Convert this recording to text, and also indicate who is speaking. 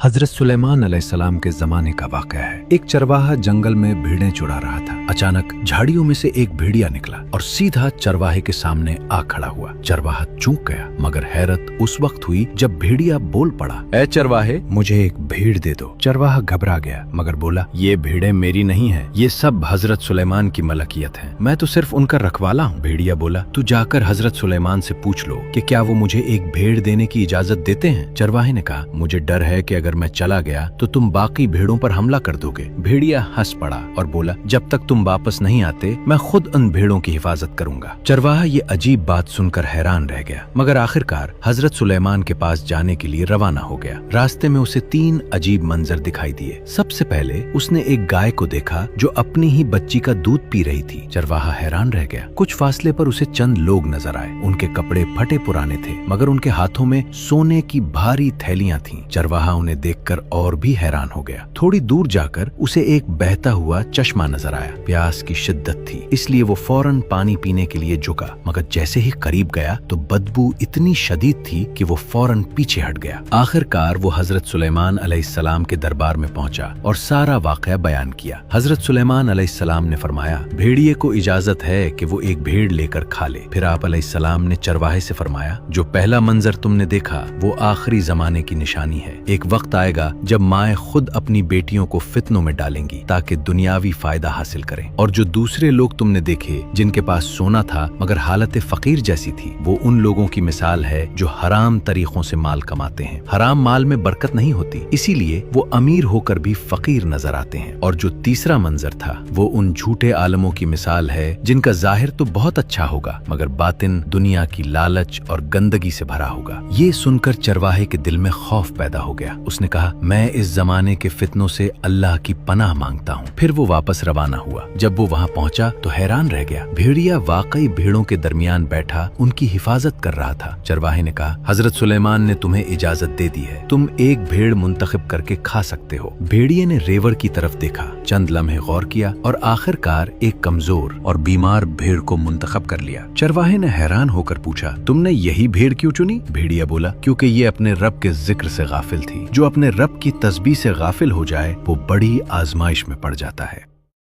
Speaker 1: हजरत सुलेमान अलैहिस्सलाम के जमाने का वाक़या है। एक चरवाहा जंगल में भेड़ें चुरा रहा था। अचानक झाड़ियों में से एक भेड़िया निकला और सीधा चरवाहे के सामने आ खड़ा हुआ। चरवाहा चूक गया, मगर हैरत उस वक्त हुई जब भेड़िया बोल पड़ा, ऐ चरवाहे, मुझे एक भेड़ दे दो। चरवाहा घबरा गया, मगर बोला, ये भेड़ें मेरी नहीं है, ये सब हजरत सुलेमान की मलकियत है, मैं तो सिर्फ उनका रखवाला हूँ। भेड़िया बोला, तू जाकर हजरत सुलेमान से पूछ लो कि क्या वो मुझे एक भेड़ देने की इजाजत देते हैं। चरवाहे ने कहा, मुझे डर है कि अगर मैं चला गया तो तुम बाकी भेड़ों पर हमला कर दोगे। भेड़िया हंस पड़ा और बोला, जब तक तुम वापस नहीं आते मैं खुद उन भेड़ों की हिफाजत करूंगा। चरवाहा ये अजीब बात सुनकर हैरान रह गया, मगर आखिरकार हजरत सुलेमान के पास जाने के लिए रवाना हो गया। रास्ते में उसे 3 अजीब मंजर दिखाई दिए। सबसे पहले उसने एक गाय को देखा जो अपनी ही बच्ची का दूध पी रही थी। चरवाहा हैरान रह गया। कुछ फासले पर उसे चंद लोग नजर आए। उनके कपड़े फटे पुराने थे, मगर उनके हाथों में सोने की भारी थैलियां थीं। चरवाहा उन्हें देखकर और भी हैरान हो गया। थोड़ी दूर जाकर उसे एक बहता हुआ चश्मा नजर आया। प्यास की शिद्दत थी, इसलिए वो फौरन पानी पीने के लिए झुका, मगर जैसे ही करीब गया तो बदबू इतनी शदीद थी कि वो फौरन पीछे हट गया। आखिरकार वो हजरत सुलेमान अलैहिस्सलाम के दरबार में पहुंचा और सारा वाकया बयान किया। हजरत सुलेमान अलैहिस्सलाम ने फरमाया, भेड़िए को इजाजत है कि वो एक भेड़ लेकर खा ले। फिर आप अलैहिस्सलाम ने चरवाहे से फरमाया, जो पहला मंजर तुमने देखा वो आखिरी जमाने की निशानी है। एक वक्त आएगा जब माएं खुद अपनी बेटियों को फितनों में डालेंगी ताकि दुनियावी फायदा हासिल करें, और जो दूसरे लोग तुमने देखे जिनके पास सोना था मगर हालत फकीर जैसी थी, वो उन लोगों की मिसाल है जो हराम तरीकों से माल कमाते हैं। हराम माल में बरकत नहीं होती, इसीलिए वो अमीर होकर भी फकीर नजर आते हैं। और जो तीसरा मंजर था वो उन झूठे आलमों की मिसाल है जिनका जाहिर तो बहुत अच्छा होगा मगर बातिन दुनिया की लालच और गंदगी से भरा होगा। ये सुनकर चरवाहे के दिल में खौफ पैदा हो गया। उसने कहा, मैं इस जमाने के फितनों से अल्लाह की पनाह मांगता हूँ। फिर वो वापस रवाना हुआ। जब वो वहाँ पहुँचा तो हैरान रह गया। भेड़िया वाकई भेड़ों के दरमियान बैठा उनकी हिफाजत कर रहा था। चरवाहे ने कहा, हजरत सुलेमान ने तुम्हें इजाजत दे दी है, तुम एक भेड़ मुंतखब करके खा सकते हो। भेड़िए ने रेवड़ की तरफ देखा, चंद लम्हे गौर किया और आखिरकार एक कमजोर और बीमार भेड़ को मुंतखब कर लिया। चरवाहे ने हैरान होकर पूछा, तुमने यही भेड़ क्यों चुनी? भेड़िया बोला, क्योंकि ये अपने रब के जिक्र से गाफिल थी। जो अपने रब की तस्बीह से गाफिल हो जाए वो बड़ी आजमाइश में पड़ जाता है।